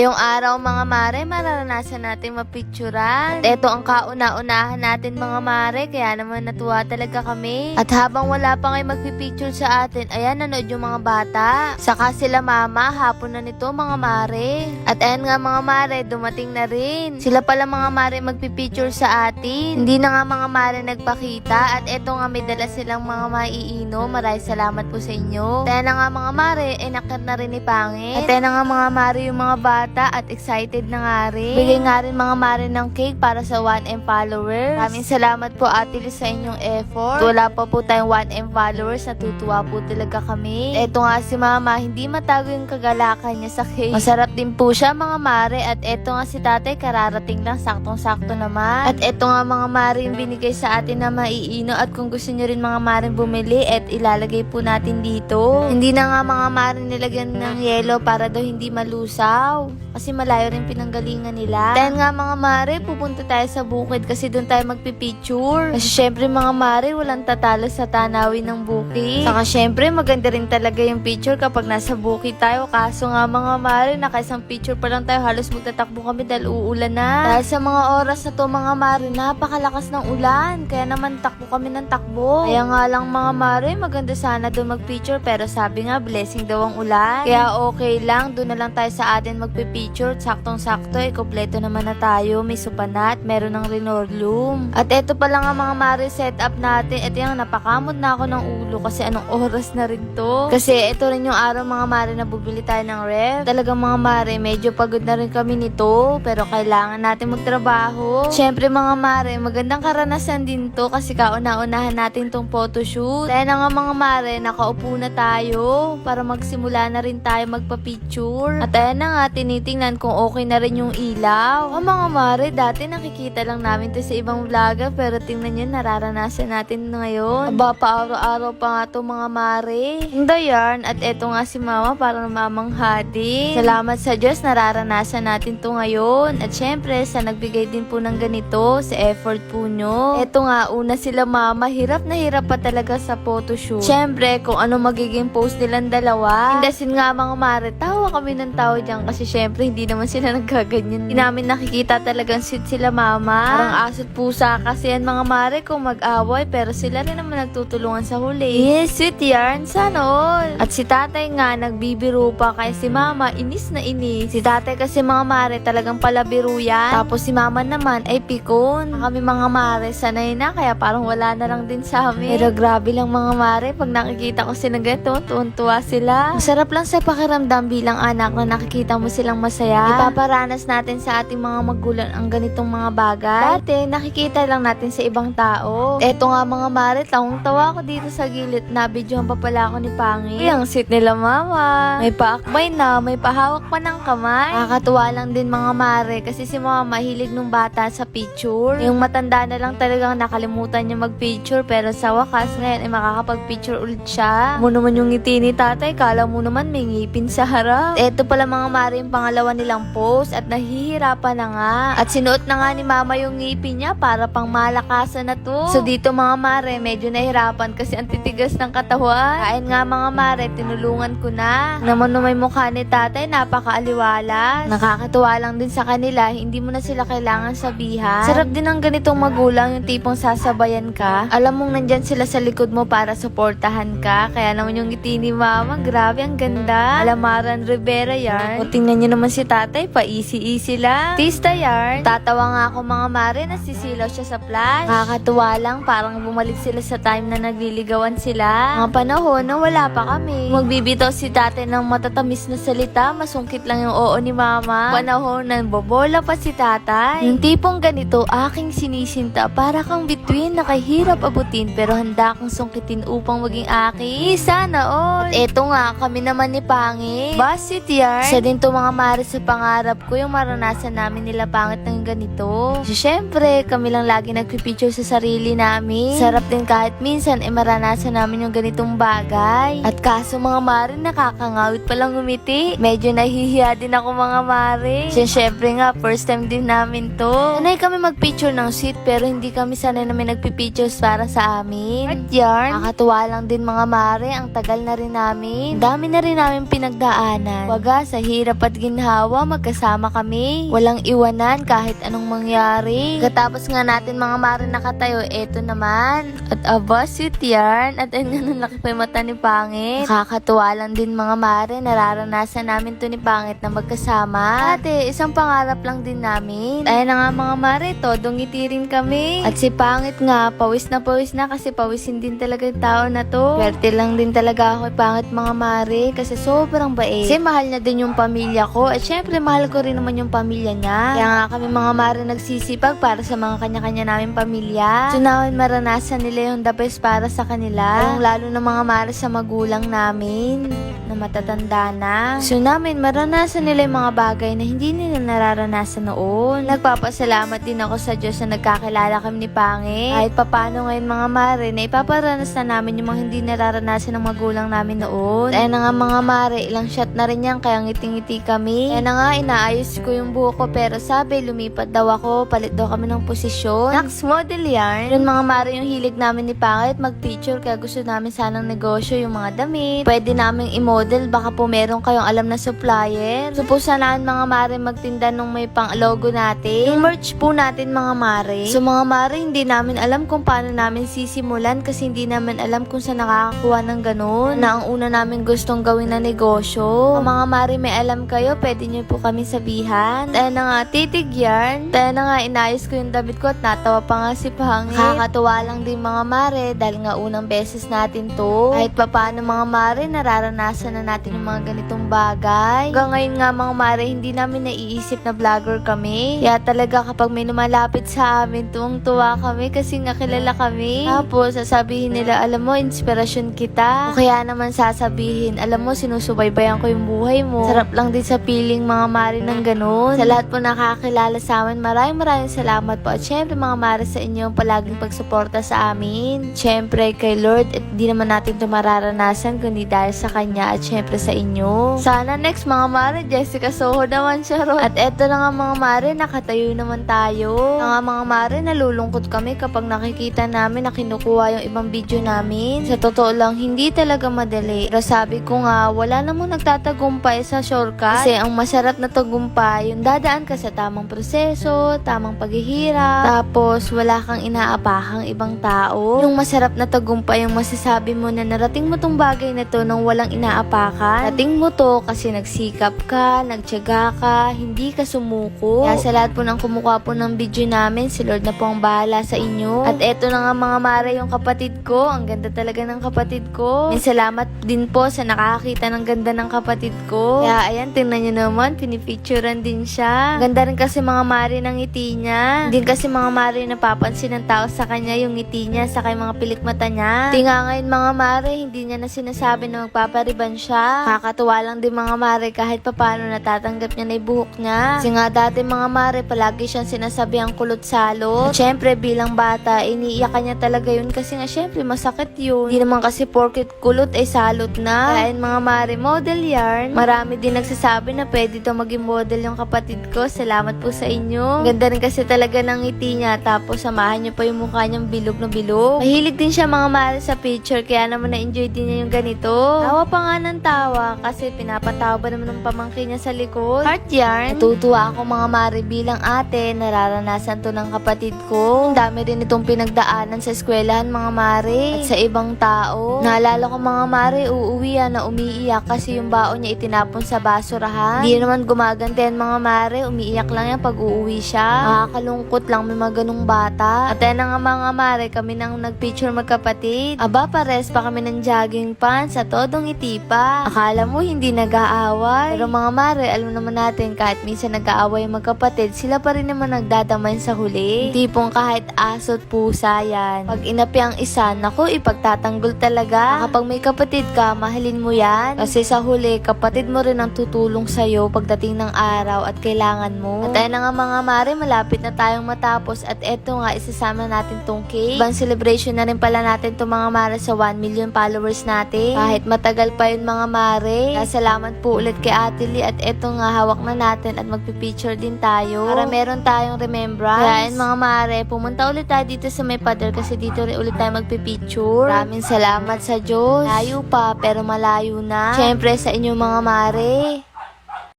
Ngayong araw mga mare, mararanasan natin mapicturan. At eto ang kauna-unahan natin mga mare, kaya naman natuwa talaga kami. At habang wala pa ngayon magpipicture sa atin, ayan nanood yung mga bata. Saka sila mama, hapon na nito mga mare. At ayan nga mga mare, dumating na rin. Sila pala mga mare magpipicture sa atin. Hindi na nga mga mare nagpakita. At eto nga may dala silang mga maiinom. Maraming salamat po sa inyo. At ayan na nga mga mare, nakit na rin ni Pangit. At ayan na nga mga mare yung mga bata at excited na nga rin. Bigay nga rin mga mare ng cake para sa 1M followers. Maraming salamat po Ate Liz sa inyong effort. Wala pa po tayong 1M followers, natutuwa po talaga kami. Eto nga si mama, hindi matago yung kagalakan niya sa cake. Masarap din po siya mga mare. At eto nga si tatay, kararating lang, saktong-sakto naman. At eto nga mga mare yung binigay sa atin na maiino. At kung gusto nyo rin mga mare bumili, at ilalagay po natin dito. Hindi na nga mga mare nilagyan ng yelo para daw hindi malusaw. Kasi malayo rin pinanggalingan nila. Dahil nga mga mare, pupunta tayo sa bukid kasi doon tayo magpipicture. Kasi syempre mga mare, walang tatalo sa tanawin ng bukid. Saka syempre, maganda rin talaga yung picture kapag nasa bukid tayo. Kaso nga mga mare, nakaisang picture pa lang tayo, halos magtatakbo kami dahil uulan na. Dahil sa mga oras na to mga mare, napakalakas ng ulan. Kaya naman takbo kami ng takbo. Kaya nga lang mga mare, maganda sana doon magpicture. Pero sabi nga, blessing daw ang ulan. Kaya okay lang, doon na lang tayo sa atin magpipicture. Saktong-sakto, kompleto naman na tayo. May supanat, meron ng linoleum. At eto pa lang ang mga mare setup natin. Ito yung napakamot na ako ng ulo kasi anong oras na rin to. Kasi ito rin yung araw mga mare na bubili tayo ng ref. Talagang mga mare, medyo pagod na rin kami nito. Pero kailangan natin magtrabaho. Syempre mga mare, magandang karanasan din to kasi kauna-unahan natin tong photoshoot. Kaya na nga mga mare, nakaupo na tayo para magsimula na rin tayo magpa-picture. At ayan na nga, tinitingnan kung okay na rin yung ilaw. Mga mare, dati nakikita lang namin to sa ibang vlogger pero tingnan nyo, nararanasan natin ngayon. Aba, pa-araw-araw pa nga to mga mare. Hindi yarn. At eto nga si mama para mamamanghadi. Salamat sa Diyos, nararanasan natin to ngayon. At syempre, sa nagbigay din po ng ganito, sa effort po nyo. Eto nga, una sila mama, hirap na hirap pa talaga sa photoshoot. Syempre, kung ano magiging post nilang dalawa. Indasin nga mga mare, tawa kami ng tawa dyan kasi syempre, hindi naman sila nagkaganyan. Hindi namin nakikita talagang sweet sila mama. Parang asot pusa kasi yan mga mare kung mag-away pero sila rin naman nagtutulungan sa huli. Yes, sweet yarn. Sana all. At si tatay nga nagbibiro pa kaya si mama inis na inis. Si tatay kasi mga mare talagang palabiro yan. Tapos si mama naman ay pikon. Kami mga mare sanay na kaya parang wala na lang din sa amin. Pero grabe lang mga mare pag nakikita ko sila ganito, tuwan-tuwa sila. Masarap lang sa pakiramdam bilang anak na nakikita mo silang masaya. Ipaparanas natin sa ating mga magulang ang ganitong mga bagay. Dati, nakikita lang natin sa ibang tao. Eto nga mga mare, tawang-tawa ako dito sa gilid na videohan pa pala ako ni Pangit. Ang sweet nila mama. May paakbay na, may pahawak pa ng kamay. Nakakatuwa lang din mga mare kasi si mama mahilig nung bata sa picture. Yung matanda na lang talagang nakalimutan niya mag-picture pero sa wakas ngayon ay makakapag-picture ulit siya. Mo naman yung ngiti ni tatay, kala mo naman may ngipin sa harap. Eto pala mga mare yung pangalawa nilang post at nahihirapan na nga. At sinuot na nga ni mama yung ngipin niya para pang malakasan na to. So dito mga mare, medyo nahirapan kasi ang titigas ng katawan. Kain nga mga mare, tinulungan ko na. Naman may mukha ni tatay, napakaaliwalas. Nakakatuwa lang din sa kanila, hindi mo na sila kailangan sabihan. Sarap din ng ganitong magulang, yung tipong sasabayan ka. Alam mong nandyan sila sa likod mo para suportahan ka. Kaya naman yung ngiti ni mama, grabe ang ganda. Alamaran Rivera yarn. O tingnan nyo naman si tatay, pa easy-easy lang. Tista yarn. Tatawa nga ako mga mare, nasisilaw siya sa flash. Nakakatuwa lang, parang bumalik sila sa time na nagliligawan sila. Mga panahon na wala pa kami. Magbibitaw si tatay ng matatamis na salita, masungkit lang yung oo ni mama. Panahon na bobola pa si tatay. Yung tipong ganito, aking sinisinta, para kang bituin na kahirap abutin pero handa kang sungkitin upang maging akin. Sana all. At eto nga, kami naman ni Pangit. Basit yarn. Isa din to mga mare sa pangarap ko yung maranasan namin nila Pangit ng ganito. So, syempre, kami lang lagi nagpipicture sa sarili namin. Sarap din kahit minsan maranasan namin yung ganitong bagay. At kaso mga mare, nakakangawit palang umiti. Medyo nahihiya din ako mga mare. Syempre nga, first time din namin to. Sanay kami magpicture ng sweet pero hindi kami sanay namin nagpipictures para sa amin. At yarn, nakakatuwa lang din mga mare, ang tagal na rin namin. Dami na rin namin pinagdaanan. Waga, sa hirap at ginhawa, magkasama kami. Walang iwanan kahit anong mangyari. Katapos nga natin mga mare nakatayo, eto naman. At aba, sweet yarn. At ayun nga, laki pa yung mata ni Pangit. Nakakatuwa lang din mga mare, nararanasan namin to ni Pangit na magkasama. Ate, isang pangarap lang din namin. Ayun na nga mga mare, todong ngiti rin kami. At si Pangit nga, pawis na kasi pawisin din talaga yung tao na to. Swerte lang din talaga ako kay Pangit mga mare kasi sobrang bait. Kasi mahal niya din yung pamilya ko at syempre mahal ko rin naman yung pamilya niya. Kaya nga kami mga mare nagsisipag para sa mga kanya-kanya namin pamilya. So namin maranasan nila yung the best para sa kanila. Lalo na mga mare sa magulang namin na matatanda na. So namin maranasan nila yung mga bagay na hindi nila nararanasan noon. Nagpapasalamat din ako sa Diyos na nagkakilala kami ni Pangit. Kahit papano ngayon mga mare na ipaparanas na namin yung mga hindi nararanasan ng magulang namin noon. Kaya na nga mga mare, ilang shot na rin yan kaya ngiti-ngiti kami. Kaya na nga inaayos ko yung buhok ko pero sabi lumipat daw ako, palit daw kami ng posisyon. Next model yarn. Yun mga mare yung hilig namin ni Pangit mag-picture kaya gusto namin sanang negosyo yung mga damit. Pwede namin i-model baka po meron kayong alam na supplier. So po sanaan mga mare magtinda nung may pang logo natin. Yung merch po natin mga mare. So mga mare hindi namin alam kung paano namin sisimulan kasi hindi namin alam kung saan nakakakuha ng ganun na ang una namin gustong gawin na negosyo. Kung mga mare may alam kayo, pwede nyo po kami sabihan. Tayo na nga titig yarn. Tayo na nga inayos ko yung damit ko at natawa pa nga si Pangit. Nakakatuwa lang din mga mare dahil nga unang beses natin to. Kahit pa paano mga mare, nararanasan na natin yung mga ganitong bagay. Hanggang ngayon nga mga mare, hindi namin naiisip na vlogger kami. Kaya talaga kapag may lumalapit sa amin, tuwang-tuwa kami kasi nga kilala kami. Tapos sasabihin nila, alam mo, inspirasyon kita. O kaya naman sasabihin, alam mo, sinusubaybayan ko yung buhay mo. Sarap lang din sa feeling mga mare ng ganun. Sa lahat po nakakilala sa amin, maraming salamat po. At syempre mga mare sa inyo palaging pagsuporta sa amin. Syempre kay Lord at di naman natin ito mararanasan kundi dahil sa Kanya at syempre sa inyo. Sana next mga mare, Jessica Soho naman siya ron. At eto na nga mga mare, nakatayo naman tayo. Mga mare, nalulungkot kami kapag nakikita namin na kinukuha yung ibang video namin. Sa totoo lang, hindi talaga madali. Pero sabi ko nga, wala namang nagtatagumpay sa shortcut. Kasi ang masarap na tagumpay, yung dadaan ka sa tamang proseso, tamang paghihirap, tapos wala kang inaapahang ibang tao. Yung masarap na tagumpay, yung masasabi mo na narating mo tong bagay na to nang walang inaapakan. Narating mo to kasi nagsikap ka, nagtiyaga ka, hindi ka sumuko. Kaya sa lahat po ng kumukuha po ng video namin, si Lord na po ang bahala sa inyo. At eto na nga mga mare, yung kapatid ko. Ang ganda talaga ng kapatid ko. May salamat din po sa nakakakita ng ganda ng kapatid ko. Kaya ayan, tingnan nyo naman, pinipicturean din siya. Ganda rin kasi mga mare ng ngiti niya. Hindi kasi mga mare napapansin ng tao sa kanya yung ngiti niya sa kay mga pilik mata niya. Hindi nga ngayon mga mare, hindi niya na sinasabi na magpapariban siya. Kakatuwa lang din mga mare kahit papano natatanggap niya na yung buhok niya. Kasi nga dati mga mare, palagi siyang sinasabi ang kulot-salot. At syempre bilang bata, iniiyakan niya talaga yun kasi nga syempre masakit yun. Hindi naman kasi porket kulot ay salot na. Kaya mga mare, model yarn. Marami din nagsasabi na pwede to maging model yung kapatid ko. Salamat po sa inyo. Ganda rin kasi talaga ng ngiti niya. Tapos samahan niyo pa yung mukha niyang bilog na bilog. Mahilig din siya mga mare sa picture kaya naman na-enjoy din niya yung ganito. Tawa pa nga ng tawa kasi pinapatawa ba naman ng pamangkin niya sa likod. Heart yarn. Natutuwa ako mga mare bilang ate. Nararanasan to ng kapatid ko. Ang dami rin itong pinagdaanan sa eskwelahan mga mare. At sa ibang tao. Naalala ko mga mare, uuwi na umiiyak kasi yung baon niya itinapon sa basurahan. Hindi naman gumaganda yan mga mare. Umiiyak lang yan pag uuwi siya. Nakakalungkot lang may mga ganung bata. At yan na nga mga mare, kami nang nagpicture magkapatid. Aba, pares pa kami ng jogging pants at todong ngiti pa. Akala mo hindi nag-aaway. Pero mga mare, alam naman natin kahit minsan nag-aaway yung magkapatid, sila pa rin naman nagdadamay sa huli. Tipong kahit aso't pusa yan. Pag inapi ang isa, naku, ipagtatanggol talaga. Kapag may kapatid ka, mahalin mo yan. Kasi sa huli, kapatid mo rin ang tutulong sa'yo pagdating ng araw at kailangan mo. At ayun na nga mga mare, malapit na tayong matapos. At eto nga, isasama natin tong cake. Ibang celebration na rin pala natin tong mga mare sa 1 million followers natin. Kahit matagal pa yun mga mare. Kaya salamat po ulit kay Ate Lee. At eto nga, hawak na natin at magpipicture din tayo. Para meron tayong remembrance. Kaya yun mga mare, pumunta ulit tayo dito sa may pader kasi dito rin ulit tayo magpipicture. Maraming salamat sa Diyos. Layo pa, pero malayo na. Siyempre sa inyo mga mare.